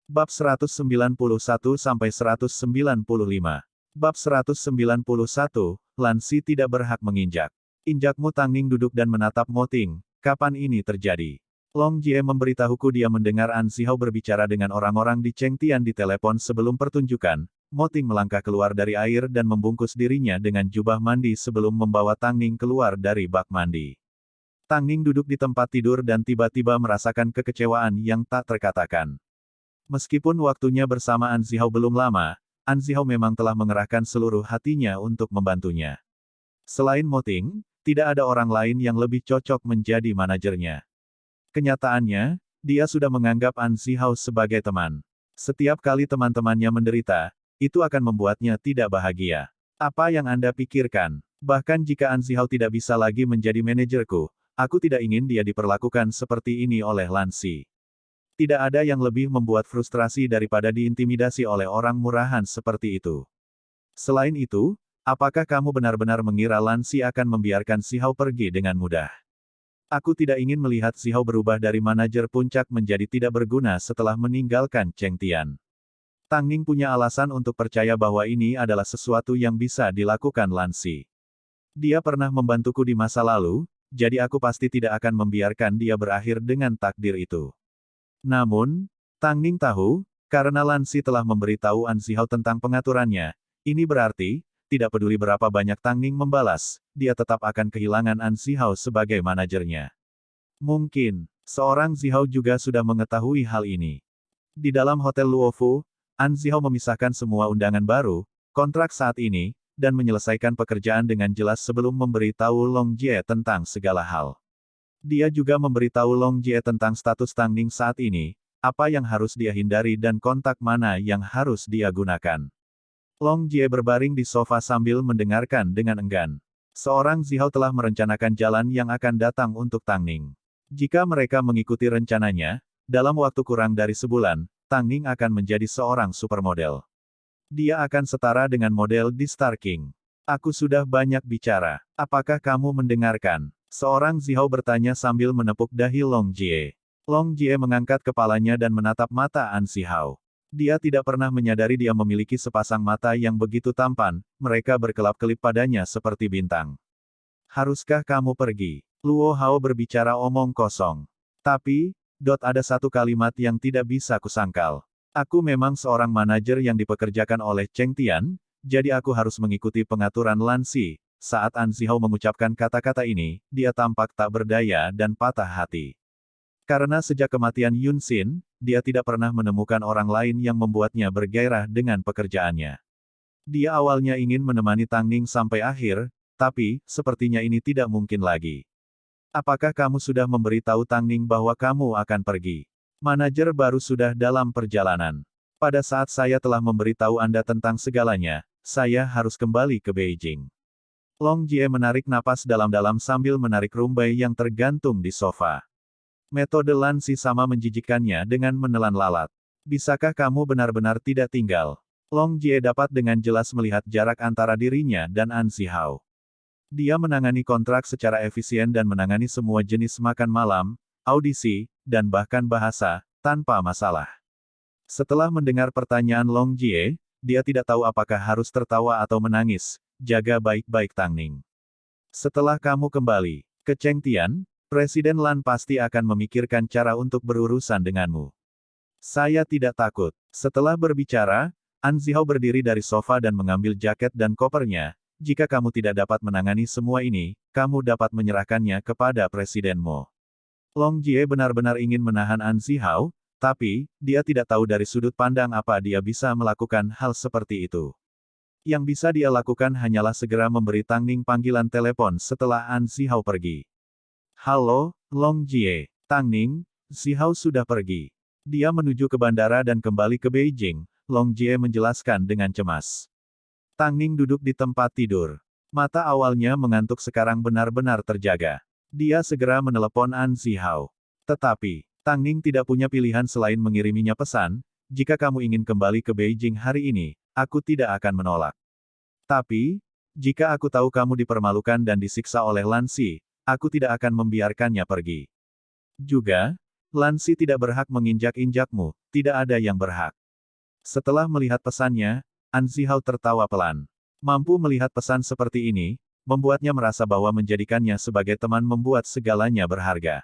Bab 191-195. Bab 191, Lan Si tidak berhak menginjak. Injakmu. Tangning duduk dan menatap Mo Ting. Kapan ini terjadi? Long Jie memberitahuku dia mendengar An Zihao berbicara dengan orang-orang di Chengtian di telepon sebelum pertunjukan. Mo Ting melangkah keluar dari air dan membungkus dirinya dengan jubah mandi sebelum membawa Tangning keluar dari bak mandi. Tangning duduk di tempat tidur dan tiba-tiba merasakan kekecewaan yang tak terkatakan. Meskipun waktunya bersama An Zihao belum lama, An Zihao memang telah mengerahkan seluruh hatinya untuk membantunya. Selain Mo Ting, tidak ada orang lain yang lebih cocok menjadi manajernya. Kenyataannya, dia sudah menganggap An Zihao sebagai teman. Setiap kali teman-temannya menderita, itu akan membuatnya tidak bahagia. Apa yang Anda pikirkan? Bahkan jika An Zihao tidak bisa lagi menjadi manajerku, aku tidak ingin dia diperlakukan seperti ini oleh Lan Si. Tidak ada yang lebih membuat frustrasi daripada diintimidasi oleh orang murahan seperti itu. Selain itu, apakah kamu benar-benar mengira Lan Si akan membiarkan Zihao pergi dengan mudah? Aku tidak ingin melihat Zihao berubah dari manajer puncak menjadi tidak berguna setelah meninggalkan Chengtian. Tangning punya alasan untuk percaya bahwa ini adalah sesuatu yang bisa dilakukan Lan Si. Dia pernah membantuku di masa lalu, jadi aku pasti tidak akan membiarkan dia berakhir dengan takdir itu. Namun, Tangning tahu, karena Lan Si telah memberitahu An Zihao tentang pengaturannya, ini berarti, tidak peduli berapa banyak Tangning membalas, dia tetap akan kehilangan An Zihao sebagai manajernya. Mungkin, seorang Zihao juga sudah mengetahui hal ini. Di dalam Hotel Luofu, An Zihao memisahkan semua undangan baru, kontrak saat ini, dan menyelesaikan pekerjaan dengan jelas sebelum memberitahu Long Jie tentang segala hal. Dia juga memberitahu Long Jie tentang status Tangning saat ini, apa yang harus dia hindari dan kontak mana yang harus dia gunakan. Long Jie berbaring di sofa sambil mendengarkan dengan enggan. Seorang Zihao telah merencanakan jalan yang akan datang untuk Tangning. Jika mereka mengikuti rencananya, dalam waktu kurang dari sebulan, Tangning akan menjadi seorang supermodel. Dia akan setara dengan model di Star King. Aku sudah banyak bicara. Apakah kamu mendengarkan? Seorang Zihao bertanya sambil menepuk dahi Long Jie. Long Jie mengangkat kepalanya dan menatap mata An Zihao. Dia tidak pernah menyadari dia memiliki sepasang mata yang begitu tampan, mereka berkelap-kelip padanya seperti bintang. Haruskah kamu pergi? Luo Hao berbicara omong kosong. Tapi, ada satu kalimat yang tidak bisa kusangkal. Aku memang seorang manajer yang dipekerjakan oleh Chengtian, jadi aku harus mengikuti pengaturan Lan Si. Saat An Zihao mengucapkan kata-kata ini, dia tampak tak berdaya dan patah hati. Karena sejak kematian Yun Xin, dia tidak pernah menemukan orang lain yang membuatnya bergairah dengan pekerjaannya. Dia awalnya ingin menemani Tangning sampai akhir, tapi, sepertinya ini tidak mungkin lagi. Apakah kamu sudah memberitahu Tangning bahwa kamu akan pergi? Manajer baru sudah dalam perjalanan. Pada saat saya telah memberitahu Anda tentang segalanya, saya harus kembali ke Beijing. Long Jie menarik napas dalam-dalam sambil menarik rumbai yang tergantung di sofa. Metode Lan Si sama menjijikkannya dengan menelan lalat. Bisakah kamu benar-benar tidak tinggal? Long Jie dapat dengan jelas melihat jarak antara dirinya dan An Zihao. Dia menangani kontrak secara efisien dan menangani semua jenis makan malam, audisi, dan bahkan bahasa, tanpa masalah. Setelah mendengar pertanyaan Long Jie, dia tidak tahu apakah harus tertawa atau menangis. Jaga baik-baik Tangning. Setelah kamu kembali ke Chengtian, Presiden Lan pasti akan memikirkan cara untuk berurusan denganmu. Saya tidak takut. Setelah berbicara, An Zihao berdiri dari sofa dan mengambil jaket dan kopernya. Jika kamu tidak dapat menangani semua ini, kamu dapat menyerahkannya kepada Presiden Mo. Long Jie benar-benar ingin menahan An Zihao, tapi, dia tidak tahu dari sudut pandang apa dia bisa melakukan hal seperti itu. Yang bisa dia lakukan hanyalah segera memberi Tangning panggilan telepon setelah An Zihao pergi. Halo, Long Jie. Tangning, Zihao sudah pergi. Dia menuju ke bandara dan kembali ke Beijing, Long Jie menjelaskan dengan cemas. Tangning duduk di tempat tidur. Mata awalnya mengantuk sekarang benar-benar terjaga. Dia segera menelepon An Zihao. Tetapi, Tangning tidak punya pilihan selain mengiriminya pesan, jika kamu ingin kembali ke Beijing hari ini, aku tidak akan menolak. Tapi, jika aku tahu kamu dipermalukan dan disiksa oleh Lan Si, aku tidak akan membiarkannya pergi. Juga, Lan Si tidak berhak menginjak-injakmu, tidak ada yang berhak. Setelah melihat pesannya, An Zihao tertawa pelan. Mampu melihat pesan seperti ini, membuatnya merasa bahwa menjadikannya sebagai teman membuat segalanya berharga.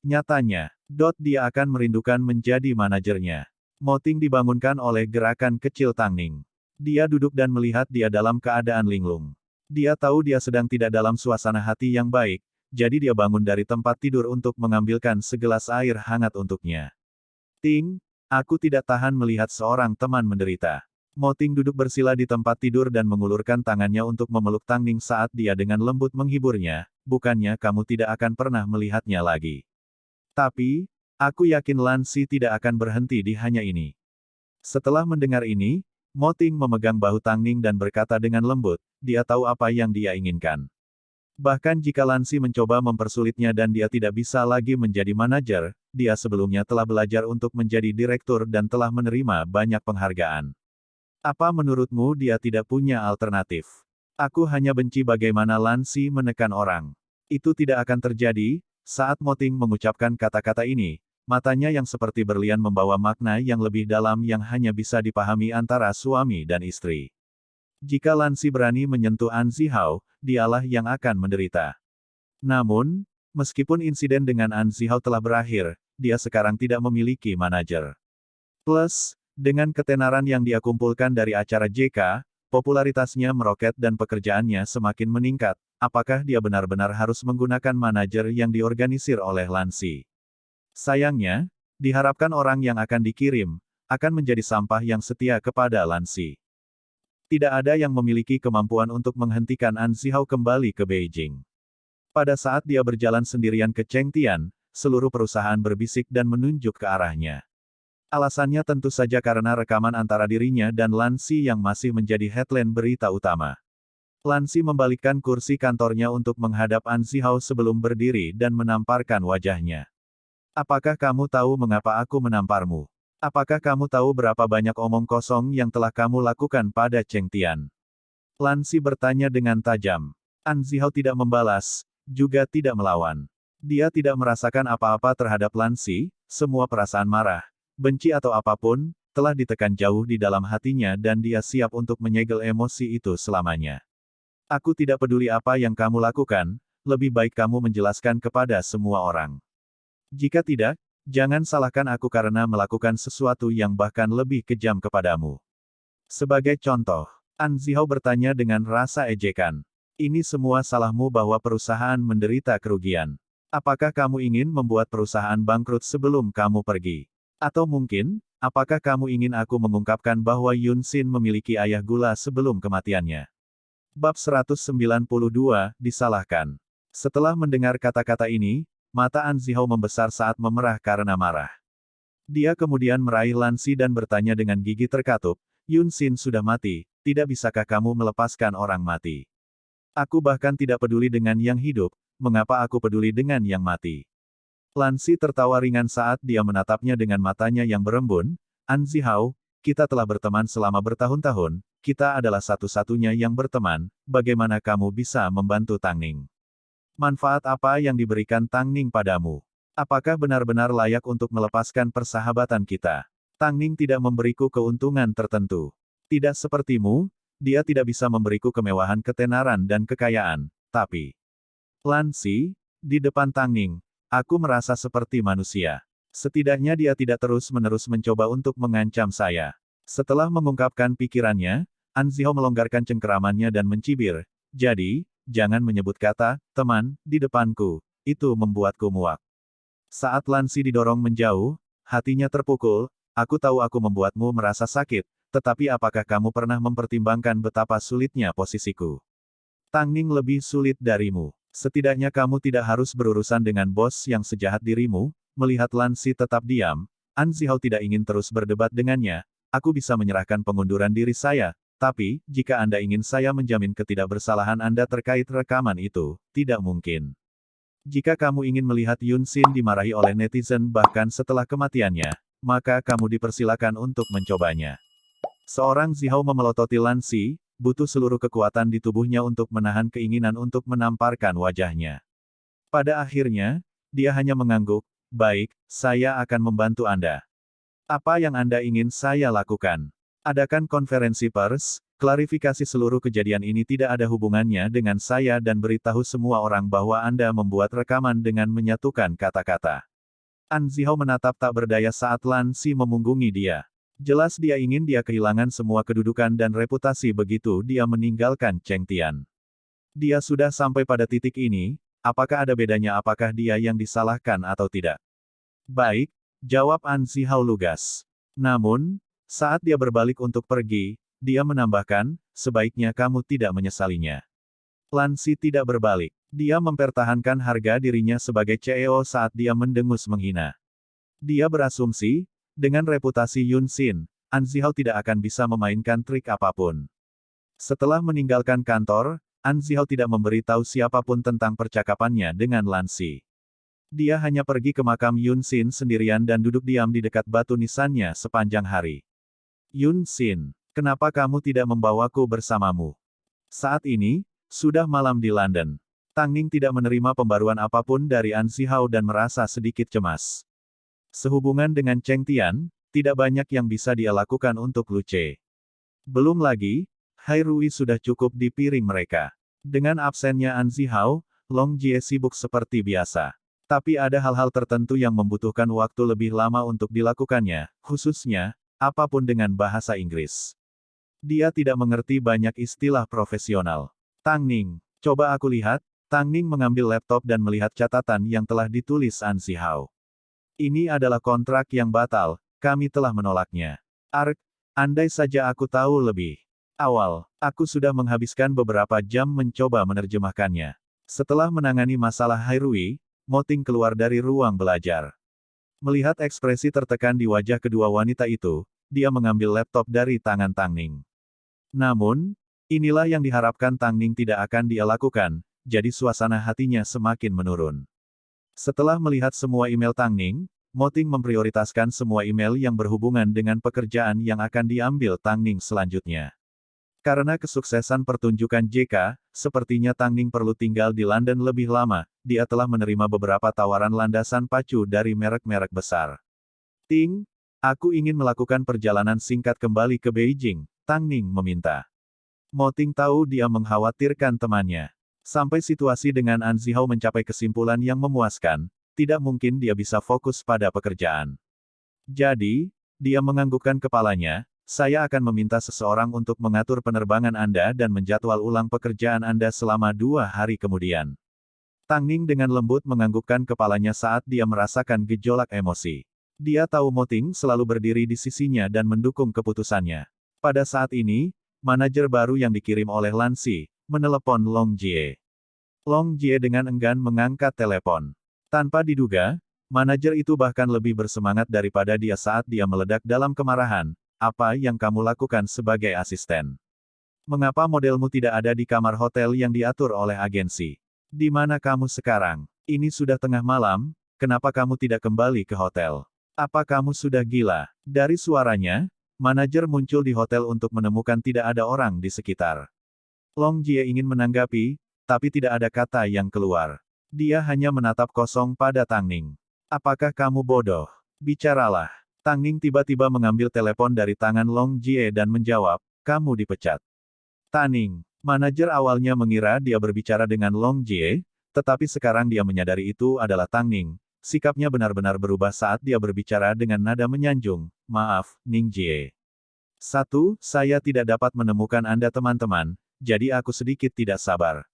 Nyatanya, dia akan merindukan menjadi manajernya. Moting dibangunkan oleh gerakan kecil Tang Ning. Dia duduk dan melihat dia dalam keadaan linglung. Dia tahu dia sedang tidak dalam suasana hati yang baik, jadi dia bangun dari tempat tidur untuk mengambilkan segelas air hangat untuknya. Ting, aku tidak tahan melihat seorang teman menderita. Moting duduk bersila di tempat tidur dan mengulurkan tangannya untuk memeluk Tang Ning saat dia dengan lembut menghiburnya, bukannya kamu tidak akan pernah melihatnya lagi. Tapi, aku yakin Lan Si tidak akan berhenti di hanya ini. Setelah mendengar ini, Moting memegang bahu Tang Ning dan berkata dengan lembut, dia tahu apa yang dia inginkan. Bahkan jika Lan Si mencoba mempersulitnya dan dia tidak bisa lagi menjadi manajer, dia sebelumnya telah belajar untuk menjadi direktur dan telah menerima banyak penghargaan. Apa menurutmu dia tidak punya alternatif? Aku hanya benci bagaimana Lan Si menekan orang. Itu tidak akan terjadi. Saat Moting mengucapkan kata-kata ini, matanya yang seperti berlian membawa makna yang lebih dalam yang hanya bisa dipahami antara suami dan istri. Jika Lan Si berani menyentuh An Zihao, dialah yang akan menderita. Namun, meskipun insiden dengan An Zihao telah berakhir, dia sekarang tidak memiliki manajer. Plus, dengan ketenaran yang dia kumpulkan dari acara JK, popularitasnya meroket dan pekerjaannya semakin meningkat. Apakah dia benar-benar harus menggunakan manajer yang diorganisir oleh Lan Si? Sayangnya, diharapkan orang yang akan dikirim, akan menjadi sampah yang setia kepada Lan Si. Tidak ada yang memiliki kemampuan untuk menghentikan An Zihao kembali ke Beijing. Pada saat dia berjalan sendirian ke Chengtian, seluruh perusahaan berbisik dan menunjuk ke arahnya. Alasannya tentu saja karena rekaman antara dirinya dan Lan Si yang masih menjadi headline berita utama. Lan Si membalikkan kursi kantornya untuk menghadap An Zihao sebelum berdiri dan menamparkan wajahnya. Apakah kamu tahu mengapa aku menamparmu? Apakah kamu tahu berapa banyak omong kosong yang telah kamu lakukan pada Chengtian? Lan Si bertanya dengan tajam. An Zihao tidak membalas, juga tidak melawan. Dia tidak merasakan apa-apa terhadap Lan Si, semua perasaan marah, benci atau apapun, telah ditekan jauh di dalam hatinya dan dia siap untuk menyegel emosi itu selamanya. Aku tidak peduli apa yang kamu lakukan, lebih baik kamu menjelaskan kepada semua orang. Jika tidak, jangan salahkan aku karena melakukan sesuatu yang bahkan lebih kejam kepadamu. Sebagai contoh, An Zihao bertanya dengan rasa ejekan. Ini semua salahmu bahwa perusahaan menderita kerugian. Apakah kamu ingin membuat perusahaan bangkrut sebelum kamu pergi? Atau mungkin, apakah kamu ingin aku mengungkapkan bahwa Yun Xin memiliki ayah gula sebelum kematiannya? Bab 192, disalahkan. Setelah mendengar kata-kata ini, mata An Zihao membesar saat memerah karena marah. Dia kemudian meraih Lan Si dan bertanya dengan gigi terkatup, Yun Xin sudah mati, tidak bisakah kamu melepaskan orang mati? Aku bahkan tidak peduli dengan yang hidup, mengapa aku peduli dengan yang mati? Lan Si tertawa ringan saat dia menatapnya dengan matanya yang berembun, An Zihao, kita telah berteman selama bertahun-tahun, kita adalah satu-satunya yang berteman, bagaimana kamu bisa membantu Tang Ning? Manfaat apa yang diberikan Tang Ning padamu? Apakah benar-benar layak untuk melepaskan persahabatan kita? Tang Ning tidak memberiku keuntungan tertentu. Tidak sepertimu, dia tidak bisa memberiku kemewahan ketenaran dan kekayaan, tapi... Lan Si, di depan Tang Ning, aku merasa seperti manusia. Setidaknya dia tidak terus-menerus mencoba untuk mengancam saya. Setelah mengungkapkan pikirannya, An Zihao melonggarkan cengkeramannya dan mencibir, jadi, jangan menyebut kata, teman, di depanku, itu membuatku muak. Saat Lan Si didorong menjauh, hatinya terpukul, aku tahu aku membuatmu merasa sakit, tetapi apakah kamu pernah mempertimbangkan betapa sulitnya posisiku? Tang Ning lebih sulit darimu. Setidaknya kamu tidak harus berurusan dengan bos yang sejahat dirimu. Melihat Lan Si tetap diam, An Zihao tidak ingin terus berdebat dengannya, aku bisa menyerahkan pengunduran diri saya, tapi, jika Anda ingin saya menjamin ketidakbersalahan Anda terkait rekaman itu, tidak mungkin. Jika kamu ingin melihat Yun Xin dimarahi oleh netizen bahkan setelah kematiannya, maka kamu dipersilakan untuk mencobanya. Seorang Zihao memelototi Lan Si, butuh seluruh kekuatan di tubuhnya untuk menahan keinginan untuk menamparkan wajahnya. Pada akhirnya, dia hanya mengangguk, Baik, saya akan membantu Anda. Apa yang Anda ingin saya lakukan? Adakan konferensi pers, klarifikasi seluruh kejadian ini tidak ada hubungannya dengan saya dan beritahu semua orang bahwa Anda membuat rekaman dengan menyatukan kata-kata. An Zihao menatap tak berdaya saat Lan Si memunggungi dia. Jelas dia ingin dia kehilangan semua kedudukan dan reputasi begitu dia meninggalkan Cheng Tian. Dia sudah sampai pada titik ini, apakah ada bedanya apakah dia yang disalahkan atau tidak? Baik, jawab An Zihao lugas. Namun, saat dia berbalik untuk pergi, dia menambahkan, sebaiknya kamu tidak menyesalinya. Lan Si tidak berbalik. Dia mempertahankan harga dirinya sebagai CEO saat dia mendengus menghina. Dia berasumsi, dengan reputasi Yun Xin, An Zihao tidak akan bisa memainkan trik apapun. Setelah meninggalkan kantor, An Zihao tidak memberitahu siapapun tentang percakapannya dengan Lan Si. Dia hanya pergi ke makam Yun Xin sendirian dan duduk diam di dekat batu nisannya sepanjang hari. Yun Xin, kenapa kamu tidak membawaku bersamamu? Saat ini, sudah malam di London. Tang Ning tidak menerima pembaruan apapun dari An Zihao dan merasa sedikit cemas. Sehubungan dengan Cheng Tian, tidak banyak yang bisa dia lakukan untuk Lu Ce. Belum lagi, Hai Rui sudah cukup di piring mereka. Dengan absennya An Zihao, Long Jie sibuk seperti biasa. Tapi ada hal-hal tertentu yang membutuhkan waktu lebih lama untuk dilakukannya, khususnya, apapun dengan bahasa Inggris. Dia tidak mengerti banyak istilah profesional. Tang Ning, coba aku lihat. Tang Ning mengambil laptop dan melihat catatan yang telah ditulis An Zihao. Ini adalah kontrak yang batal, kami telah menolaknya. Ark, andai saja aku tahu lebih awal, aku sudah menghabiskan beberapa jam mencoba menerjemahkannya. Setelah menangani masalah Hai Rui, Mo Ting keluar dari ruang belajar. Melihat ekspresi tertekan di wajah kedua wanita itu, dia mengambil laptop dari tangan Tang Ning. Namun, inilah yang diharapkan Tang Ning tidak akan dia lakukan, jadi suasana hatinya semakin menurun. Setelah melihat semua email Tang Ning, Mo Ting memprioritaskan semua email yang berhubungan dengan pekerjaan yang akan diambil Tang Ning selanjutnya. Karena kesuksesan pertunjukan JK, sepertinya Tang Ning perlu tinggal di London lebih lama, dia telah menerima beberapa tawaran landasan pacu dari merek-merek besar. Ting, aku ingin melakukan perjalanan singkat kembali ke Beijing, Tang Ning meminta. Mo Ting tahu dia mengkhawatirkan temannya. Sampai situasi dengan An Zihao mencapai kesimpulan yang memuaskan, tidak mungkin dia bisa fokus pada pekerjaan. Jadi, dia menganggukkan kepalanya, saya akan meminta seseorang untuk mengatur penerbangan Anda dan menjadwal ulang pekerjaan Anda selama 2 hari kemudian. Tang Ning dengan lembut menganggukkan kepalanya saat dia merasakan gejolak emosi. Dia tahu Mo Ting selalu berdiri di sisinya dan mendukung keputusannya. Pada saat ini, manajer baru yang dikirim oleh Lan Si, menelepon Long Jie. Long Jie dengan enggan mengangkat telepon. Tanpa diduga, manajer itu bahkan lebih bersemangat daripada dia saat dia meledak dalam kemarahan. Apa yang kamu lakukan sebagai asisten? Mengapa modelmu tidak ada di kamar hotel yang diatur oleh agensi? Di mana kamu sekarang? Ini sudah tengah malam, kenapa kamu tidak kembali ke hotel? Apa kamu sudah gila? Dari suaranya, manajer muncul di hotel untuk menemukan tidak ada orang di sekitar. Long Jie ingin menanggapi, tapi tidak ada kata yang keluar. Dia hanya menatap kosong pada Tang Ning. Apakah kamu bodoh? Bicaralah. Tang Ning tiba-tiba mengambil telepon dari tangan Long Jie dan menjawab, kamu dipecat. Tang Ning, manajer awalnya mengira dia berbicara dengan Long Jie, tetapi sekarang dia menyadari itu adalah Tang Ning. Sikapnya benar-benar berubah saat dia berbicara dengan nada menyanjung. Maaf, Ning Jie. Saya tidak dapat menemukan Anda teman-teman, jadi aku sedikit tidak sabar.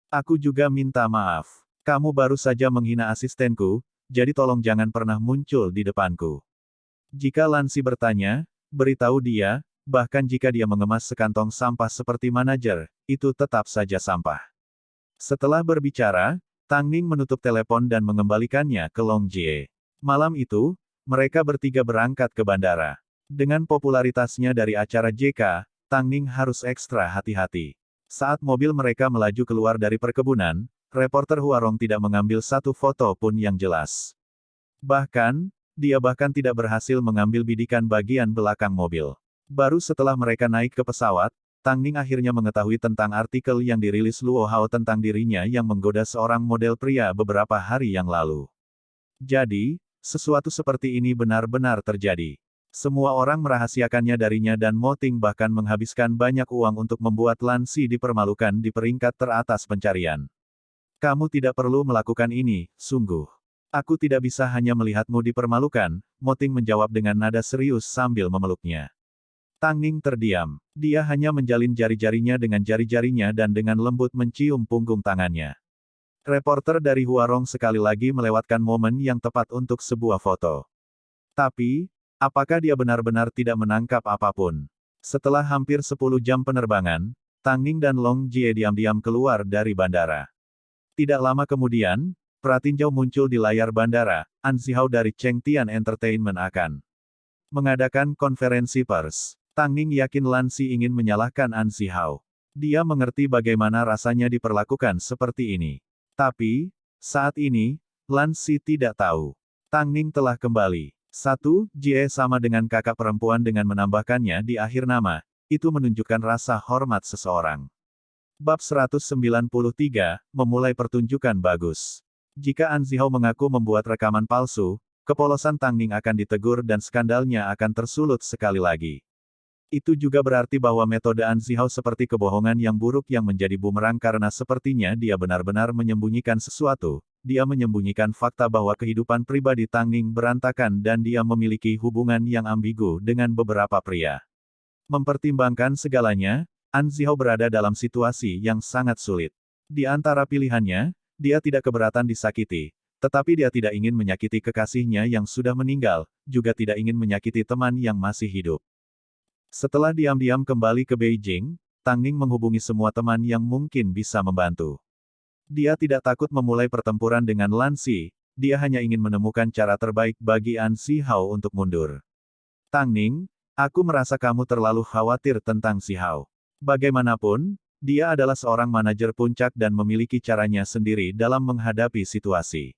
Aku juga minta maaf. Kamu baru saja menghina asistenku, jadi tolong jangan pernah muncul di depanku. Jika Lan Si bertanya, beritahu dia, bahkan jika dia mengemas sekantong sampah seperti manajer, itu tetap saja sampah. Setelah berbicara, Tang Ning menutup telepon dan mengembalikannya ke Long Jie. Malam itu, mereka bertiga berangkat ke bandara. Dengan popularitasnya dari acara JK, Tang Ning harus ekstra hati-hati. Saat mobil mereka melaju keluar dari perkebunan, reporter Huarong tidak mengambil satu foto pun yang jelas. Bahkan, dia bahkan tidak berhasil mengambil bidikan bagian belakang mobil. Baru setelah mereka naik ke pesawat, Tang Ning akhirnya mengetahui tentang artikel yang dirilis Luo Hao tentang dirinya yang menggoda seorang model pria beberapa hari yang lalu. Jadi, sesuatu seperti ini benar-benar terjadi. Semua orang merahasiakannya darinya dan Mo Ting bahkan menghabiskan banyak uang untuk membuat Lan Si dipermalukan di peringkat teratas pencarian. Kamu tidak perlu melakukan ini, sungguh. Aku tidak bisa hanya melihatmu dipermalukan, Mo Ting menjawab dengan nada serius sambil memeluknya. Tang Ning terdiam. Dia hanya menjalin jari-jarinya dengan jari-jarinya dan dengan lembut mencium punggung tangannya. Reporter dari Huarong sekali lagi melewatkan momen yang tepat untuk sebuah foto. Tapi, apakah dia benar-benar tidak menangkap apapun? Setelah hampir 10 jam penerbangan, Tang Ning dan Long Jie diam-diam keluar dari bandara. Tidak lama kemudian, pratinjau muncul di layar bandara. An Zihao dari Chengtian Entertainment akan mengadakan konferensi pers. Tang Ning yakin Lan Si ingin menyalahkan An Zihao. Dia mengerti bagaimana rasanya diperlakukan seperti ini. Tapi, saat ini, Lan Si tidak tahu. Tang Ning telah kembali. 1. Jie sama dengan kakak perempuan dengan menambahkannya di akhir nama, itu menunjukkan rasa hormat seseorang. Bab 193, memulai pertunjukan bagus. Jika An Zihao mengaku membuat rekaman palsu, kepolosan Tang Ning akan ditegur dan skandalnya akan tersulut sekali lagi. Itu juga berarti bahwa metode An Zihao seperti kebohongan yang buruk yang menjadi bumerang karena sepertinya dia benar-benar menyembunyikan sesuatu. Dia menyembunyikan fakta bahwa kehidupan pribadi Tang Ning berantakan dan dia memiliki hubungan yang ambigu dengan beberapa pria. Mempertimbangkan segalanya, An Zihao berada dalam situasi yang sangat sulit. Di antara pilihannya, dia tidak keberatan disakiti, tetapi dia tidak ingin menyakiti kekasihnya yang sudah meninggal, juga tidak ingin menyakiti teman yang masih hidup. Setelah diam-diam kembali ke Beijing, Tang Ning menghubungi semua teman yang mungkin bisa membantu. Dia tidak takut memulai pertempuran dengan Lan Si, dia hanya ingin menemukan cara terbaik bagi An Zihao untuk mundur. Tang Ning, aku merasa kamu terlalu khawatir tentang Zihao. Bagaimanapun, dia adalah seorang manajer puncak dan memiliki caranya sendiri dalam menghadapi situasi.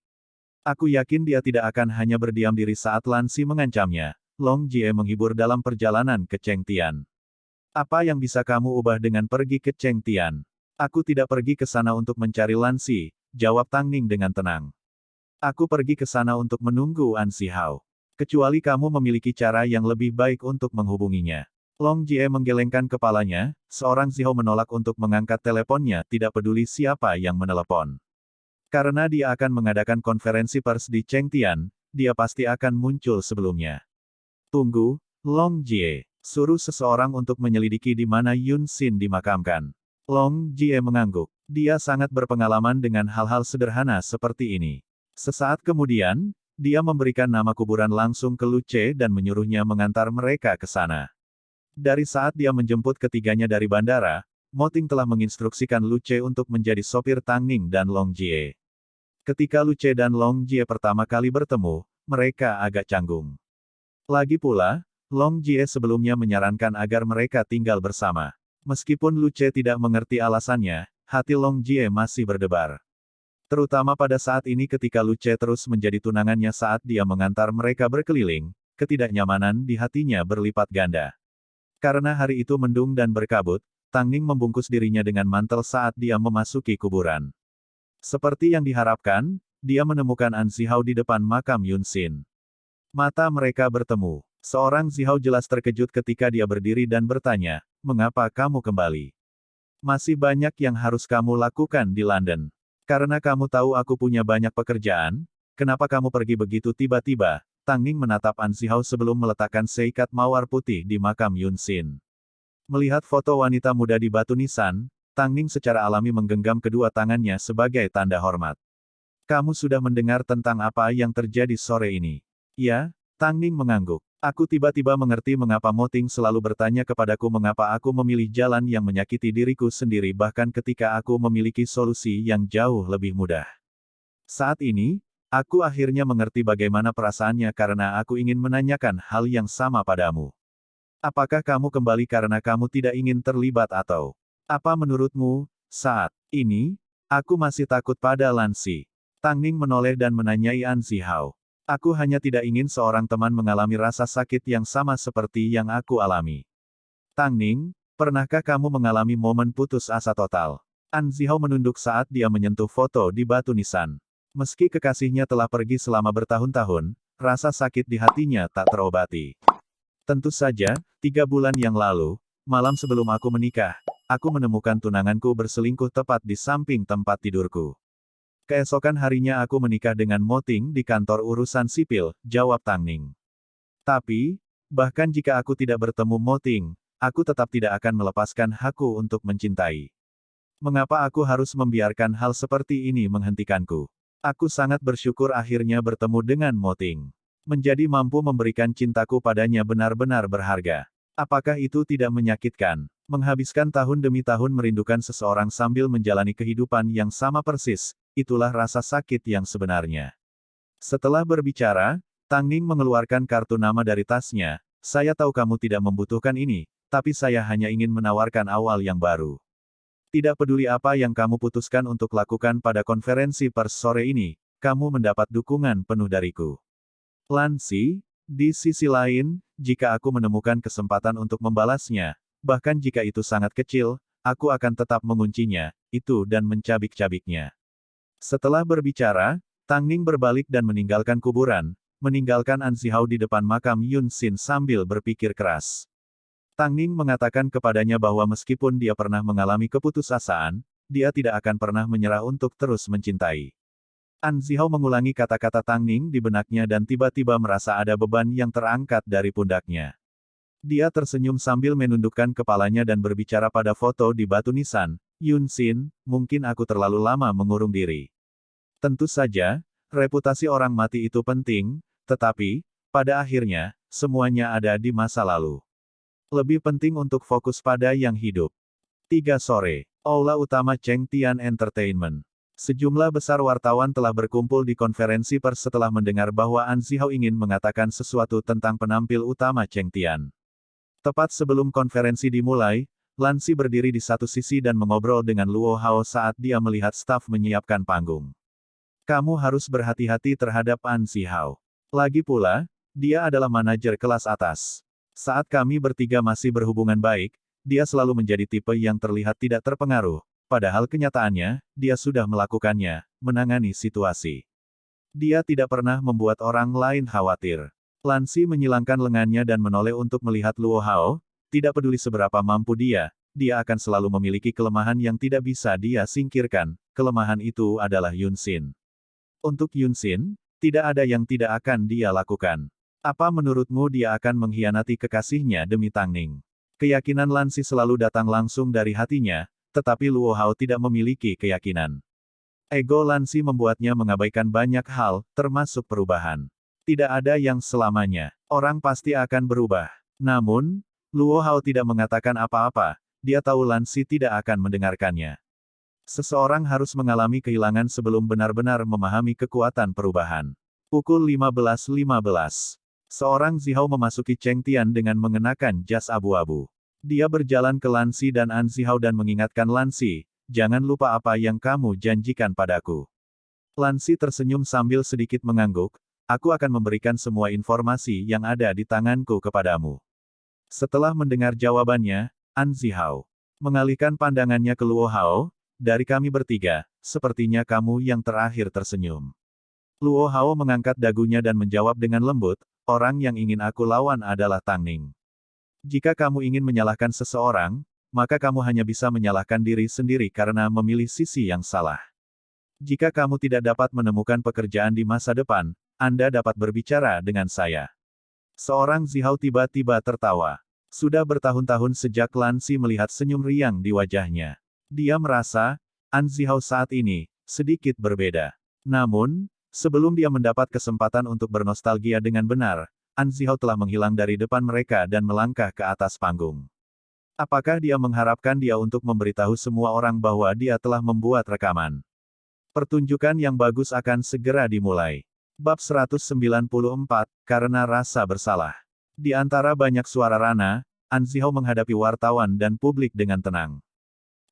Aku yakin dia tidak akan hanya berdiam diri saat Lan Si mengancamnya. Long Jie menghibur dalam perjalanan ke Chengtian. Apa yang bisa kamu ubah dengan pergi ke Chengtian? Aku tidak pergi ke sana untuk mencari Lan Si, jawab Tang Ning dengan tenang. Aku pergi ke sana untuk menunggu An Zihao. Kecuali kamu memiliki cara yang lebih baik untuk menghubunginya. Long Jie menggelengkan kepalanya, seorang Zihao menolak untuk mengangkat teleponnya tidak peduli siapa yang menelepon. Karena dia akan mengadakan konferensi pers di Chengtian, dia pasti akan muncul sebelumnya. Tunggu, Long Jie. Suruh seseorang untuk menyelidiki di mana Yun Xin dimakamkan. Long Jie mengangguk. Dia sangat berpengalaman dengan hal-hal sederhana seperti ini. Sesaat kemudian, dia memberikan nama kuburan langsung ke Lu Ce dan menyuruhnya mengantar mereka ke sana. Dari saat dia menjemput ketiganya dari bandara, Mo Ting telah menginstruksikan Lu Ce untuk menjadi sopir Tang Ning dan Long Jie. Ketika Lu Ce dan Long Jie pertama kali bertemu, mereka agak canggung. Lagi pula, Long Jie sebelumnya menyarankan agar mereka tinggal bersama. Meskipun Lu Ce tidak mengerti alasannya, hati Long Jie masih berdebar. Terutama pada saat ini ketika Lu Ce terus menjadi tunangannya saat dia mengantar mereka berkeliling, ketidaknyamanan di hatinya berlipat ganda. Karena hari itu mendung dan berkabut, Tang Ning membungkus dirinya dengan mantel saat dia memasuki kuburan. Seperti yang diharapkan, dia menemukan An Zihao di depan makam Yun Xin. Mata mereka bertemu. Seorang Zihao jelas terkejut ketika dia berdiri dan bertanya, "Mengapa kamu kembali? Masih banyak yang harus kamu lakukan di London. Karena kamu tahu aku punya banyak pekerjaan, kenapa kamu pergi begitu tiba-tiba?" Tang Ning menatap An Zihao sebelum meletakkan seikat mawar putih di makam Yun Xin. Melihat foto wanita muda di batu nisan, Tang Ning secara alami menggenggam kedua tangannya sebagai tanda hormat. "Kamu sudah mendengar tentang apa yang terjadi sore ini?" "Ya," Tang Ning mengangguk. "Aku tiba-tiba mengerti mengapa Mo Ting selalu bertanya kepadaku mengapa aku memilih jalan yang menyakiti diriku sendiri bahkan ketika aku memiliki solusi yang jauh lebih mudah. Saat ini, aku akhirnya mengerti bagaimana perasaannya karena aku ingin menanyakan hal yang sama padamu. Apakah kamu kembali karena kamu tidak ingin terlibat atau apa menurutmu, saat ini, aku masih takut pada Lan Si?" Tang Ning menoleh dan menanyai An Zihao. "Aku hanya tidak ingin seorang teman mengalami rasa sakit yang sama seperti yang aku alami." "Tang Ning, pernahkah kamu mengalami momen putus asa total?" An Zihao menunduk saat dia menyentuh foto di batu nisan. Meski kekasihnya telah pergi selama bertahun-tahun, rasa sakit di hatinya tak terobati. Tentu saja, 3 bulan yang lalu, malam sebelum aku menikah, aku menemukan tunanganku berselingkuh tepat di samping tempat tidurku. Keesokan harinya aku menikah dengan Mo Ting di kantor urusan sipil, jawab Tang Ning. Tapi, bahkan jika aku tidak bertemu Mo Ting, aku tetap tidak akan melepaskan hakku untuk mencintai. Mengapa aku harus membiarkan hal seperti ini menghentikanku? Aku sangat bersyukur akhirnya bertemu dengan Mo Ting. Menjadi mampu memberikan cintaku padanya benar-benar berharga. Apakah itu tidak menyakitkan? Menghabiskan tahun demi tahun merindukan seseorang sambil menjalani kehidupan yang sama persis, itulah rasa sakit yang sebenarnya. Setelah berbicara, Tang Ning mengeluarkan kartu nama dari tasnya. Saya tahu kamu tidak membutuhkan ini, tapi saya hanya ingin menawarkan awal yang baru. Tidak peduli apa yang kamu putuskan untuk lakukan pada konferensi pers sore ini, kamu mendapat dukungan penuh dariku. Lan Si, di sisi lain, jika aku menemukan kesempatan untuk membalasnya, bahkan jika itu sangat kecil, aku akan tetap menguncinya, itu dan mencabik-cabiknya. Setelah berbicara, Tang Ning berbalik dan meninggalkan kuburan, meninggalkan An Zihao di depan makam Yun Xin sambil berpikir keras. Tang Ning mengatakan kepadanya bahwa meskipun dia pernah mengalami keputusasaan, dia tidak akan pernah menyerah untuk terus mencintai. An Zihao mengulangi kata-kata Tang Ning di benaknya dan tiba-tiba merasa ada beban yang terangkat dari pundaknya. Dia tersenyum sambil menundukkan kepalanya dan berbicara pada foto di batu nisan, Yun Xin, mungkin aku terlalu lama mengurung diri. Tentu saja, reputasi orang mati itu penting, tetapi, pada akhirnya, semuanya ada di masa lalu. Lebih penting untuk fokus pada yang hidup. 3 sore, Aula Utama Cheng Tian Entertainment. Sejumlah besar wartawan telah berkumpul di konferensi pers setelah mendengar bahwa An Zihao ingin mengatakan sesuatu tentang penampil utama Cheng Tian. Tepat sebelum konferensi dimulai, Lan Si berdiri di satu sisi dan mengobrol dengan Luo Hao saat dia melihat staf menyiapkan panggung. Kamu harus berhati-hati terhadap An Zihao. Lagi pula, dia adalah manajer kelas atas. Saat kami bertiga masih berhubungan baik, dia selalu menjadi tipe yang terlihat tidak terpengaruh, padahal kenyataannya, dia sudah melakukannya, menangani situasi. Dia tidak pernah membuat orang lain khawatir. Lan Si menyilangkan lengannya dan menoleh untuk melihat Luo Hao, tidak peduli seberapa mampu dia akan selalu memiliki kelemahan yang tidak bisa dia singkirkan, kelemahan itu adalah Yun Xin. Untuk Yun Xin, tidak ada yang tidak akan dia lakukan. Apa menurutmu dia akan mengkhianati kekasihnya demi Tang Ning? Keyakinan Lan Si selalu datang langsung dari hatinya, tetapi Luo Hao tidak memiliki keyakinan. Ego Lan Si membuatnya mengabaikan banyak hal, termasuk perubahan. Tidak ada yang selamanya. Orang pasti akan berubah. Namun, Luo Hao tidak mengatakan apa-apa, dia tahu Lan Si tidak akan mendengarkannya. Seseorang harus mengalami kehilangan sebelum benar-benar memahami kekuatan perubahan. Pukul 15.15. Seorang Zihao memasuki Cheng Tian dengan mengenakan jas abu-abu. Dia berjalan ke Lan Si dan An Zihao dan mengingatkan Lan Si, jangan lupa apa yang kamu janjikan padaku. Lan Si tersenyum sambil sedikit mengangguk, aku akan memberikan semua informasi yang ada di tanganku kepadamu. Setelah mendengar jawabannya, An Zihao mengalihkan pandangannya ke Luo Hao, dari kami bertiga, sepertinya kamu yang terakhir tersenyum. Luo Hao mengangkat dagunya dan menjawab dengan lembut, orang yang ingin aku lawan adalah Tang Ning. Jika kamu ingin menyalahkan seseorang, maka kamu hanya bisa menyalahkan diri sendiri karena memilih sisi yang salah. Jika kamu tidak dapat menemukan pekerjaan di masa depan, Anda dapat berbicara dengan saya. Seorang Zihao tiba-tiba tertawa. Sudah bertahun-tahun sejak Lan Si melihat senyum riang di wajahnya. Dia merasa, An Zihao saat ini, sedikit berbeda. Namun, sebelum dia mendapat kesempatan untuk bernostalgia dengan benar, An Zihao telah menghilang dari depan mereka dan melangkah ke atas panggung. Apakah dia mengharapkan dia untuk memberitahu semua orang bahwa dia telah membuat rekaman? Pertunjukan yang bagus akan segera dimulai. Bab 194, karena rasa bersalah. Di antara banyak suara Rana, An Zihao menghadapi wartawan dan publik dengan tenang.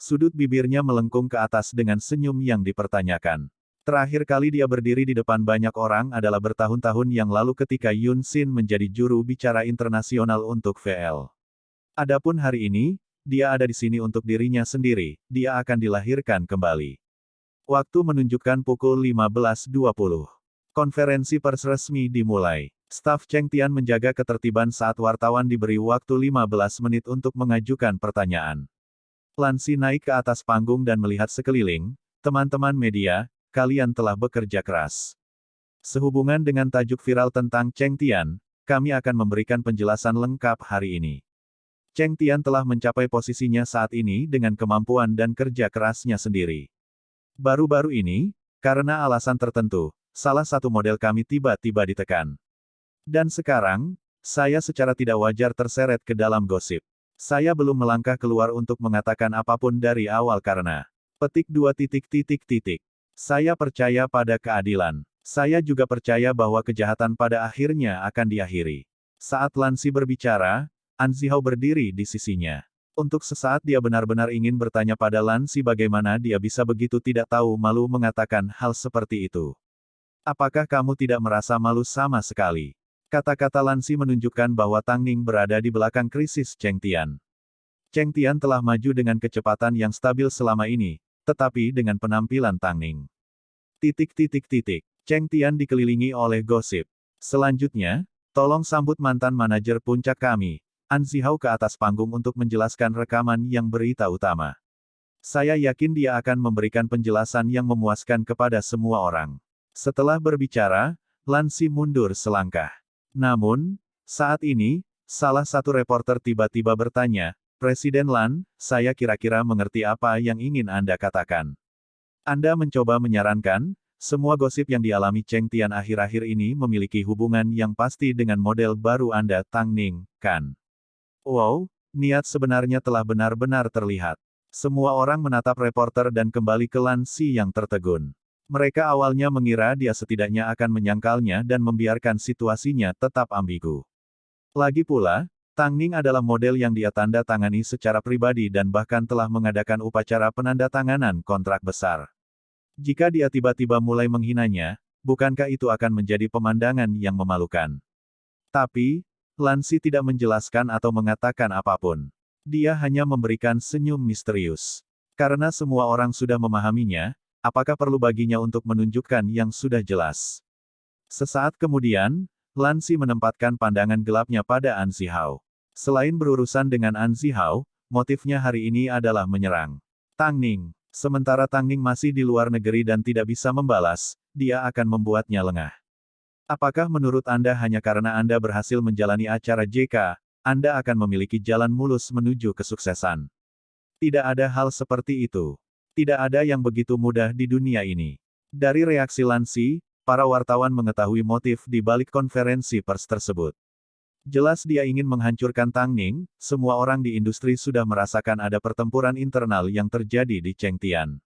Sudut bibirnya melengkung ke atas dengan senyum yang dipertanyakan. Terakhir kali dia berdiri di depan banyak orang adalah bertahun-tahun yang lalu ketika Yun Xin menjadi juru bicara internasional untuk VL. Adapun hari ini, dia ada di sini untuk dirinya sendiri, dia akan dilahirkan kembali. Waktu menunjukkan pukul 15.20. Konferensi pers resmi dimulai. Staf Cheng Tian menjaga ketertiban saat wartawan diberi waktu 15 menit untuk mengajukan pertanyaan. Lan Xi naik ke atas panggung dan melihat sekeliling. Teman-teman media, kalian telah bekerja keras. Sehubungan dengan tajuk viral tentang Cheng Tian, kami akan memberikan penjelasan lengkap hari ini. Cheng Tian telah mencapai posisinya saat ini dengan kemampuan dan kerja kerasnya sendiri. Baru-baru ini, karena alasan tertentu, salah satu model kami tiba-tiba ditekan. Dan sekarang, saya secara tidak wajar terseret ke dalam gosip. Saya belum melangkah keluar untuk mengatakan apapun dari awal karena petik 2. Saya percaya pada keadilan. Saya juga percaya bahwa kejahatan pada akhirnya akan diakhiri. Saat Lan Xi berbicara, An Zihao berdiri di sisinya. Untuk sesaat dia benar-benar ingin bertanya pada Lan Xi bagaimana dia bisa begitu tidak tahu malu mengatakan hal seperti itu. Apakah kamu tidak merasa malu sama sekali? Kata-kata Lan Xi menunjukkan bahwa Tang Ning berada di belakang krisis Cheng Tian. Cheng Tian telah maju dengan kecepatan yang stabil selama ini, tetapi dengan penampilan Tang Ning. Cheng Tian dikelilingi oleh gosip. Selanjutnya, tolong sambut mantan manajer puncak kami, An Zihao ke atas panggung untuk menjelaskan rekaman yang berita utama. Saya yakin dia akan memberikan penjelasan yang memuaskan kepada semua orang. Setelah berbicara, Lan Xi mundur selangkah. Namun, saat ini, salah satu reporter tiba-tiba bertanya, Presiden Lan, saya kira-kira mengerti apa yang ingin Anda katakan. Anda mencoba menyarankan, semua gosip yang dialami Cheng Tian akhir-akhir ini memiliki hubungan yang pasti dengan model baru Anda Tang Ning, kan? Wow, niat sebenarnya telah benar-benar terlihat. Semua orang menatap reporter dan kembali ke Lan Xi yang tertegun. Mereka awalnya mengira dia setidaknya akan menyangkalnya dan membiarkan situasinya tetap ambigu. Lagi pula, Tang Ning adalah model yang dia tanda tangani secara pribadi dan bahkan telah mengadakan upacara penandatanganan kontrak besar. Jika dia tiba-tiba mulai menghinanya, bukankah itu akan menjadi pemandangan yang memalukan? Tapi, Lan Xi tidak menjelaskan atau mengatakan apapun. Dia hanya memberikan senyum misterius. Karena semua orang sudah memahaminya, apakah perlu baginya untuk menunjukkan yang sudah jelas? Sesaat kemudian, Lan Xi menempatkan pandangan gelapnya pada An Zihao. Selain berurusan dengan An Zihao, motifnya hari ini adalah menyerang Tang Ning. Sementara Tang Ning masih di luar negeri dan tidak bisa membalas, dia akan membuatnya lengah. Apakah menurut Anda hanya karena Anda berhasil menjalani acara JK, Anda akan memiliki jalan mulus menuju kesuksesan? Tidak ada hal seperti itu. Tidak ada yang begitu mudah di dunia ini. Dari reaksi Lan Xi, para wartawan mengetahui motif di balik konferensi pers tersebut. Jelas dia ingin menghancurkan Tang Ning, semua orang di industri sudah merasakan ada pertempuran internal yang terjadi di Cheng Tian.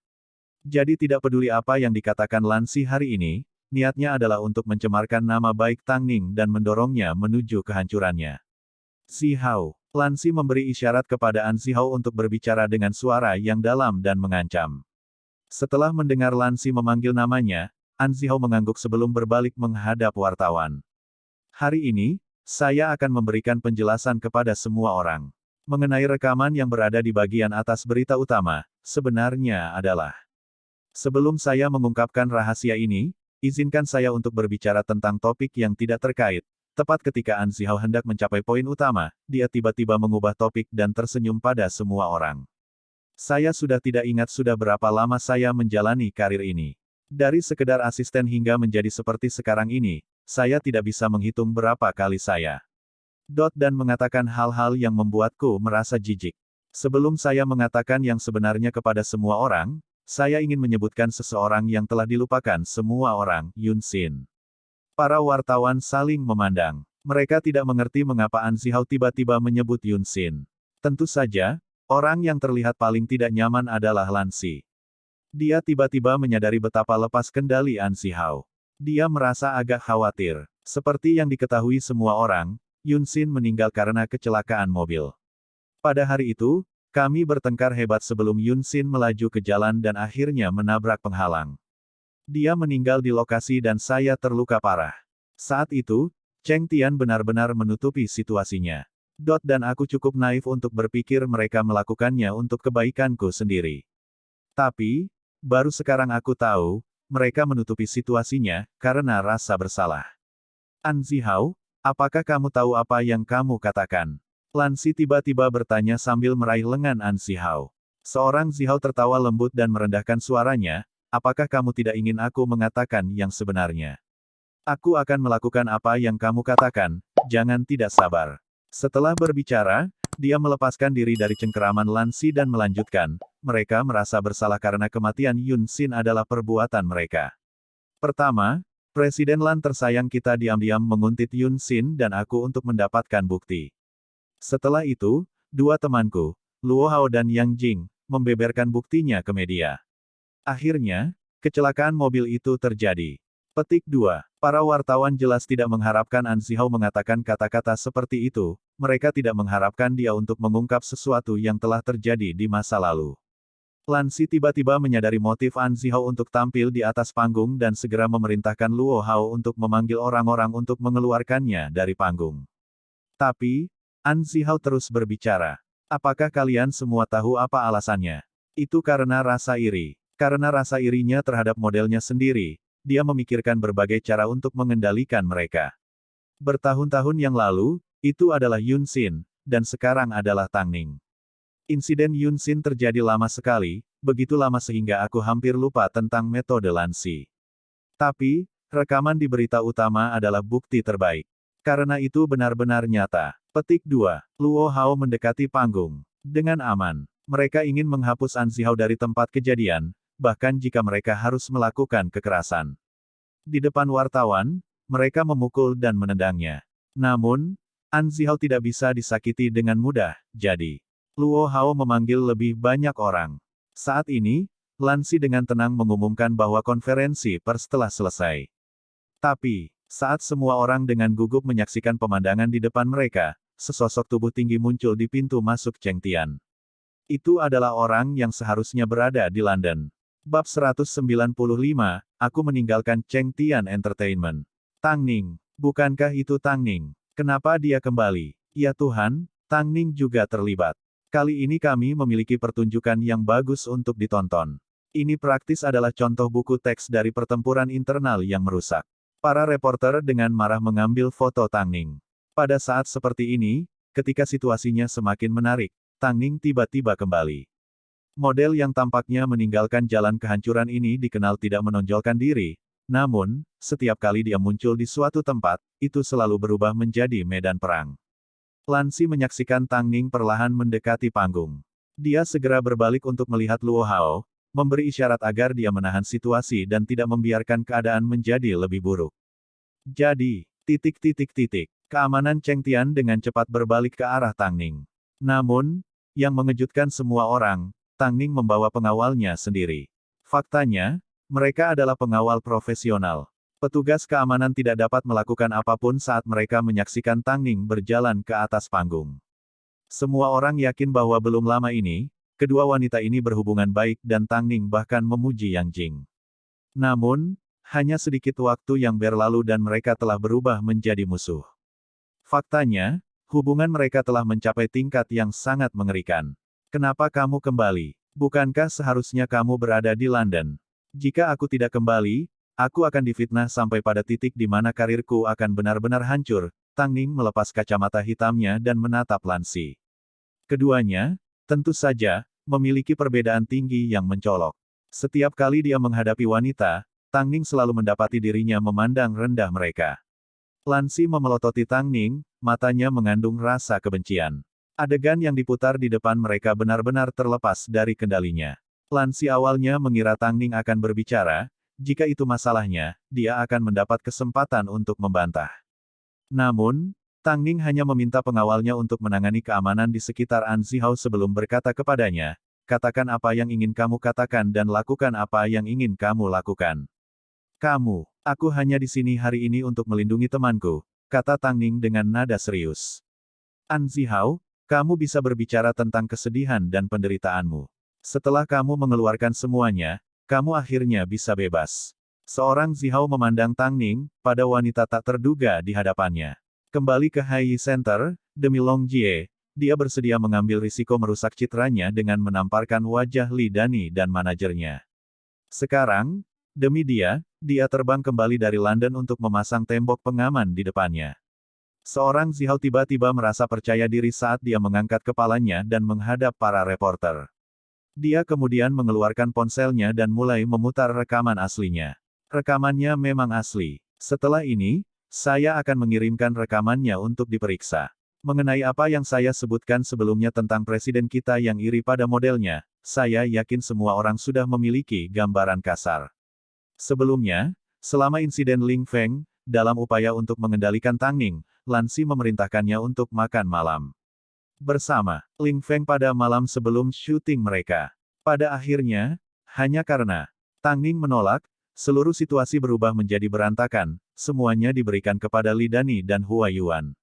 Jadi tidak peduli apa yang dikatakan Lan Xi hari ini, niatnya adalah untuk mencemarkan nama baik Tang Ning dan mendorongnya menuju kehancurannya. Zihao. Lan Xi memberi isyarat kepada An Zihao untuk berbicara dengan suara yang dalam dan mengancam. Setelah mendengar Lan Xi memanggil namanya, An Zihao mengangguk sebelum berbalik menghadap wartawan. Hari ini, saya akan memberikan penjelasan kepada semua orang. Mengenai rekaman yang berada di bagian atas berita utama, sebenarnya adalah. Sebelum saya mengungkapkan rahasia ini, izinkan saya untuk berbicara tentang topik yang tidak terkait. Tepat ketika An Zihao hendak mencapai poin utama, dia tiba-tiba mengubah topik dan tersenyum pada semua orang. Saya sudah tidak ingat sudah berapa lama saya menjalani karir ini. Dari sekedar asisten hingga menjadi seperti sekarang ini, saya tidak bisa menghitung berapa kali saya dan mengatakan hal-hal yang membuatku merasa jijik. Sebelum saya mengatakan yang sebenarnya kepada semua orang, saya ingin menyebutkan seseorang yang telah dilupakan semua orang, Yun Xin. Para wartawan saling memandang. Mereka tidak mengerti mengapa An Zihao tiba-tiba menyebut Yun Xin. Tentu saja, orang yang terlihat paling tidak nyaman adalah Lan Xi. Dia tiba-tiba menyadari betapa lepas kendali An Zihao. Dia merasa agak khawatir. Seperti yang diketahui semua orang, Yun Xin meninggal karena kecelakaan mobil. Pada hari itu, kami bertengkar hebat sebelum Yun Xin melaju ke jalan dan akhirnya menabrak penghalang. Dia meninggal di lokasi dan saya terluka parah. Saat itu, Cheng Tian benar-benar menutupi situasinya. Dan aku cukup naif untuk berpikir mereka melakukannya untuk kebaikanku sendiri. Tapi, Baru sekarang aku tahu, mereka menutupi situasinya, karena rasa bersalah. An Zihao, apakah kamu tahu apa yang kamu katakan? Lan Si tiba-tiba bertanya sambil meraih lengan An Zihao. Seorang Zihao tertawa lembut dan merendahkan suaranya, apakah kamu tidak ingin aku mengatakan yang sebenarnya? Aku akan melakukan apa yang kamu katakan, jangan tidak sabar. Setelah berbicara, dia melepaskan diri dari cengkeraman Lan Si dan melanjutkan, mereka merasa bersalah karena kematian Yun Xin adalah perbuatan mereka. Pertama, Presiden Lan tersayang kita diam-diam menguntit Yun Xin dan aku untuk mendapatkan bukti. Setelah itu, dua temanku, Luo Hao dan Yang Jing, membeberkan buktinya ke media. Akhirnya, kecelakaan mobil itu terjadi. Petik 2. Para wartawan jelas tidak mengharapkan An Zihao mengatakan kata-kata seperti itu, mereka tidak mengharapkan dia untuk mengungkap sesuatu yang telah terjadi di masa lalu. Lan Si tiba-tiba menyadari motif An Zihao untuk tampil di atas panggung dan segera memerintahkan Luo Hao untuk memanggil orang-orang untuk mengeluarkannya dari panggung. Tapi, An Zihao terus berbicara. Apakah kalian semua tahu apa alasannya? Itu karena rasa iri. Karena rasa irinya terhadap modelnya sendiri, dia memikirkan berbagai cara untuk mengendalikan mereka. Bertahun-tahun yang lalu, itu adalah Yun Xin, dan sekarang adalah Tang Ning. Insiden Yun Xin terjadi lama sekali, begitu lama sehingga aku hampir lupa tentang metode Lan Si. Tapi, rekaman di berita utama adalah bukti terbaik. Karena itu benar-benar nyata. Petik 2. Luo Hao mendekati panggung. Dengan aman. Mereka ingin menghapus An Zihao dari tempat kejadian, bahkan jika mereka harus melakukan kekerasan. Di depan wartawan, mereka memukul dan menendangnya. Namun, An Zihao tidak bisa disakiti dengan mudah, jadi Luo Hao memanggil lebih banyak orang. Saat ini, Lan Si dengan tenang mengumumkan bahwa konferensi pers telah selesai. Tapi, saat semua orang dengan gugup menyaksikan pemandangan di depan mereka, sesosok tubuh tinggi muncul di pintu masuk Chengtian. Itu adalah orang yang seharusnya berada di London. Bab 195, aku meninggalkan Chengtian Entertainment. Tang Ning, bukankah itu Tang Ning? Kenapa dia kembali? Ya Tuhan, Tang Ning juga terlibat. Kali ini kami memiliki pertunjukan yang bagus untuk ditonton. Ini praktis adalah contoh buku teks dari pertempuran internal yang merusak. Para reporter dengan marah mengambil foto Tang Ning. Pada saat seperti ini, ketika situasinya semakin menarik, Tang Ning tiba-tiba kembali. Model yang tampaknya meninggalkan jalan kehancuran ini dikenal tidak menonjolkan diri, namun, setiap kali dia muncul di suatu tempat, itu selalu berubah menjadi medan perang. Lan Si menyaksikan Tang Ning perlahan mendekati panggung. Dia segera berbalik untuk melihat Luo Hao, memberi isyarat agar dia menahan situasi dan tidak membiarkan keadaan menjadi lebih buruk. Jadi, keamanan Chengtian dengan cepat berbalik ke arah Tang Ning. Namun, yang mengejutkan semua orang, Tang Ning membawa pengawalnya sendiri. Faktanya, mereka adalah pengawal profesional. Petugas keamanan tidak dapat melakukan apapun saat mereka menyaksikan Tang Ning berjalan ke atas panggung. Semua orang yakin bahwa belum lama ini, kedua wanita ini berhubungan baik dan Tang Ning bahkan memuji Yang Jing. Namun, hanya sedikit waktu yang berlalu dan mereka telah berubah menjadi musuh. Faktanya, hubungan mereka telah mencapai tingkat yang sangat mengerikan. Kenapa kamu kembali? Bukankah seharusnya kamu berada di London? Jika aku tidak kembali, aku akan difitnah sampai pada titik di mana karirku akan benar-benar hancur. Tang Ning melepas kacamata hitamnya dan menatap Lan Si. Keduanya, tentu saja, memiliki perbedaan tinggi yang mencolok. Setiap kali dia menghadapi wanita, Tang Ning selalu mendapati dirinya memandang rendah mereka. Lan Si memelototi Tang Ning, matanya mengandung rasa kebencian. Adegan yang diputar di depan mereka benar-benar terlepas dari kendalinya. Lan Si awalnya mengira Tang Ning akan berbicara, jika itu masalahnya, dia akan mendapat kesempatan untuk membantah. Namun, Tang Ning hanya meminta pengawalnya untuk menangani keamanan di sekitar An Zihao sebelum berkata kepadanya, katakan apa yang ingin kamu katakan dan lakukan apa yang ingin kamu lakukan. Aku hanya di sini hari ini untuk melindungi temanku, kata Tang Ning dengan nada serius. An Zihao, kamu bisa berbicara tentang kesedihan dan penderitaanmu. Setelah kamu mengeluarkan semuanya, kamu akhirnya bisa bebas. Seorang Zihao memandang Tang Ning, pada wanita tak terduga di hadapannya. Kembali ke Hai Center, demi Long Jie, dia bersedia mengambil risiko merusak citranya dengan menamparkan wajah Li Dani dan manajernya. Sekarang, demi dia terbang kembali dari London untuk memasang tembok pengaman di depannya. Seorang Zihao tiba-tiba merasa percaya diri saat dia mengangkat kepalanya dan menghadap para reporter. Dia kemudian mengeluarkan ponselnya dan mulai memutar rekaman aslinya. Rekamannya memang asli. Setelah ini, saya akan mengirimkan rekamannya untuk diperiksa. Mengenai apa yang saya sebutkan sebelumnya tentang presiden kita yang iri pada modelnya, saya yakin semua orang sudah memiliki gambaran kasar. Sebelumnya, selama insiden Ling Feng, dalam upaya untuk mengendalikan Tang Ning, Lan Si memerintahkannya untuk makan malam bersama Ling Feng pada malam sebelum syuting mereka. Pada akhirnya, hanya karena Tang Ning menolak, seluruh situasi berubah menjadi berantakan, semuanya diberikan kepada Li Dani dan Hua Yuan.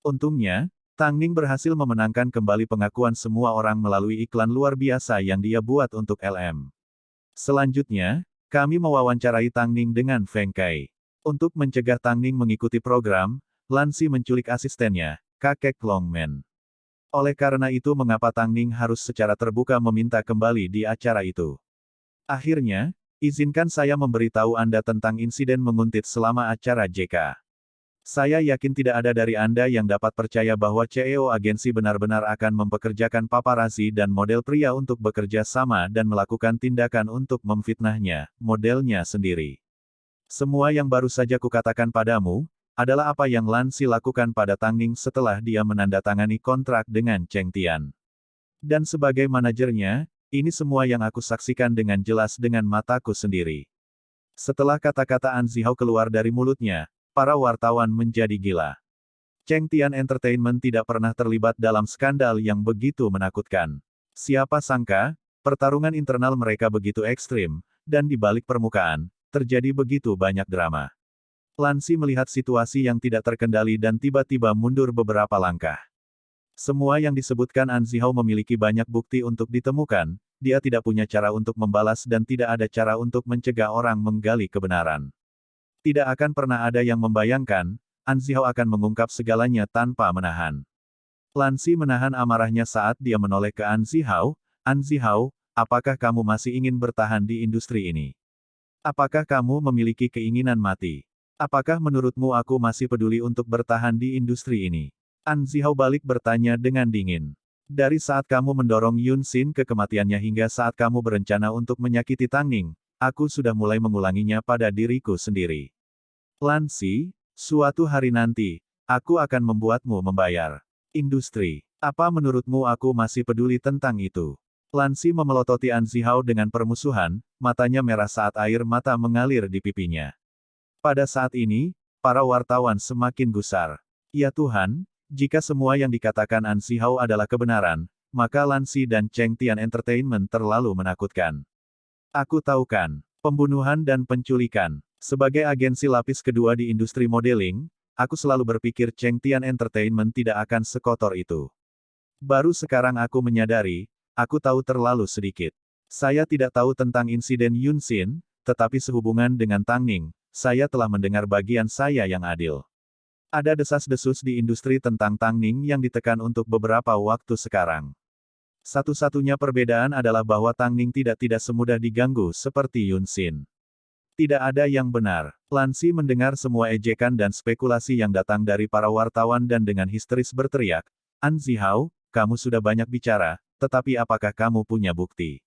Untungnya, Tang Ning berhasil memenangkan kembali pengakuan semua orang melalui iklan luar biasa yang dia buat untuk LM. Selanjutnya, kami mewawancarai Tang Ning dengan Feng Kai. Untuk mencegah Tang Ning mengikuti program, Lan Si menculik asistennya, kakek Longmen. Oleh karena itu mengapa Tang Ning harus secara terbuka meminta kembali di acara itu? Akhirnya, izinkan saya memberitahu Anda tentang insiden menguntit selama acara JK. Saya yakin tidak ada dari Anda yang dapat percaya bahwa CEO agensi benar-benar akan mempekerjakan paparazzi dan model pria untuk bekerja sama dan melakukan tindakan untuk memfitnahnya, modelnya sendiri. Semua yang baru saja kukatakan padamu, adalah apa yang Lan Si lakukan pada Tang Ning setelah dia menandatangani kontrak dengan Cheng Tian. Dan sebagai manajernya, ini semua yang aku saksikan dengan jelas dengan mataku sendiri. Setelah kata-kata An Zihao keluar dari mulutnya, para wartawan menjadi gila. Cheng Tian Entertainment tidak pernah terlibat dalam skandal yang begitu menakutkan. Siapa sangka, pertarungan internal mereka begitu ekstrim, dan di balik permukaan, terjadi begitu banyak drama. Lan Si melihat situasi yang tidak terkendali dan tiba-tiba mundur beberapa langkah. Semua yang disebutkan An Zihao memiliki banyak bukti untuk ditemukan, dia tidak punya cara untuk membalas dan tidak ada cara untuk mencegah orang menggali kebenaran. Tidak akan pernah ada yang membayangkan, An Zihao akan mengungkap segalanya tanpa menahan. Lan Si menahan amarahnya saat dia menoleh ke An Zihao, An Zihao, apakah kamu masih ingin bertahan di industri ini? Apakah kamu memiliki keinginan mati? Apakah menurutmu aku masih peduli untuk bertahan di industri ini? An Zihao balik bertanya dengan dingin. Dari saat kamu mendorong Yun Xin ke kematiannya hingga saat kamu berencana untuk menyakiti Tang Ning, aku sudah mulai mengulanginya pada diriku sendiri. Lan Si, suatu hari nanti, aku akan membuatmu membayar. Industri. Apa menurutmu aku masih peduli tentang itu? Lan Si memelototi An Zihao dengan permusuhan, matanya merah saat air mata mengalir di pipinya. Pada saat ini, para wartawan semakin gusar. Ya Tuhan, jika semua yang dikatakan An Zihao adalah kebenaran, maka Lan Si dan Cheng Tian Entertainment terlalu menakutkan. Aku tahu kan, pembunuhan dan penculikan. Sebagai agensi lapis kedua di industri modeling, aku selalu berpikir Cheng Tian Entertainment tidak akan sekotor itu. Baru sekarang aku menyadari, aku tahu terlalu sedikit. Saya tidak tahu tentang insiden Yun Xin, tetapi sehubungan dengan Tang Ning, saya telah mendengar bagian saya yang adil. Ada desas-desus di industri tentang Tang Ning yang ditekan untuk beberapa waktu sekarang. Satu-satunya perbedaan adalah bahwa Tang Ning tidak semudah diganggu seperti Yun Xin. Tidak ada yang benar. Lan Si mendengar semua ejekan dan spekulasi yang datang dari para wartawan dan dengan histeris berteriak, An Zihao, kamu sudah banyak bicara, tetapi apakah kamu punya bukti?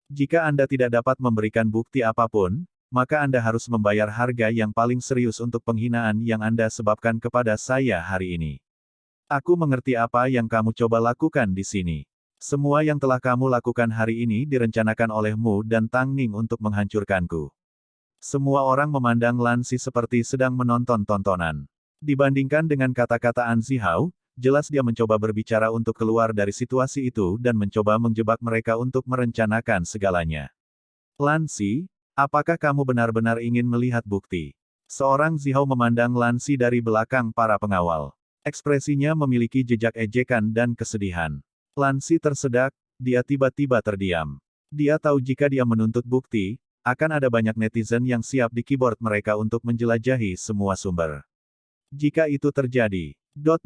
Jika Anda tidak dapat memberikan bukti apapun, maka Anda harus membayar harga yang paling serius untuk penghinaan yang Anda sebabkan kepada saya hari ini. Aku mengerti apa yang kamu coba lakukan di sini. Semua yang telah kamu lakukan hari ini direncanakan olehmu dan Tang Ning untuk menghancurkanku. Semua orang memandang Lan Si seperti sedang menonton tontonan. Dibandingkan dengan kata-kata An Zihao, jelas dia mencoba berbicara untuk keluar dari situasi itu dan mencoba menjebak mereka untuk merencanakan segalanya. Lan Si, apakah kamu benar-benar ingin melihat bukti? Seorang Zihao memandang Lan Si dari belakang para pengawal. Ekspresinya memiliki jejak ejekan dan kesedihan. Lan Si tersedak, dia tiba-tiba terdiam. Dia tahu jika dia menuntut bukti, akan ada banyak netizen yang siap di keyboard mereka untuk menjelajahi semua sumber. Jika itu terjadi,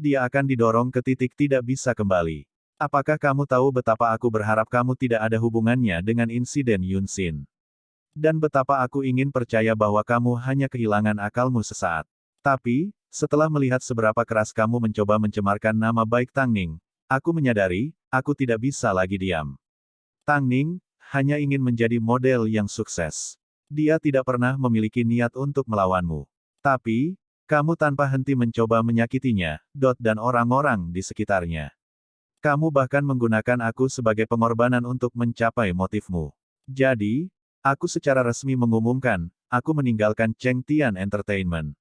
dia akan didorong ke titik tidak bisa kembali. Apakah kamu tahu betapa aku berharap kamu tidak ada hubungannya dengan insiden Yun Xin? Dan betapa aku ingin percaya bahwa kamu hanya kehilangan akalmu sesaat. Tapi, setelah melihat seberapa keras kamu mencoba mencemarkan nama baik Tang Ning, aku menyadari, aku tidak bisa lagi diam. Tang Ning hanya ingin menjadi model yang sukses. Dia tidak pernah memiliki niat untuk melawanmu. Tapi, kamu tanpa henti mencoba menyakitinya, dan orang-orang di sekitarnya. Kamu bahkan menggunakan aku sebagai pengorbanan untuk mencapai motifmu. Jadi, aku secara resmi mengumumkan, aku meninggalkan Cheng Tian Entertainment.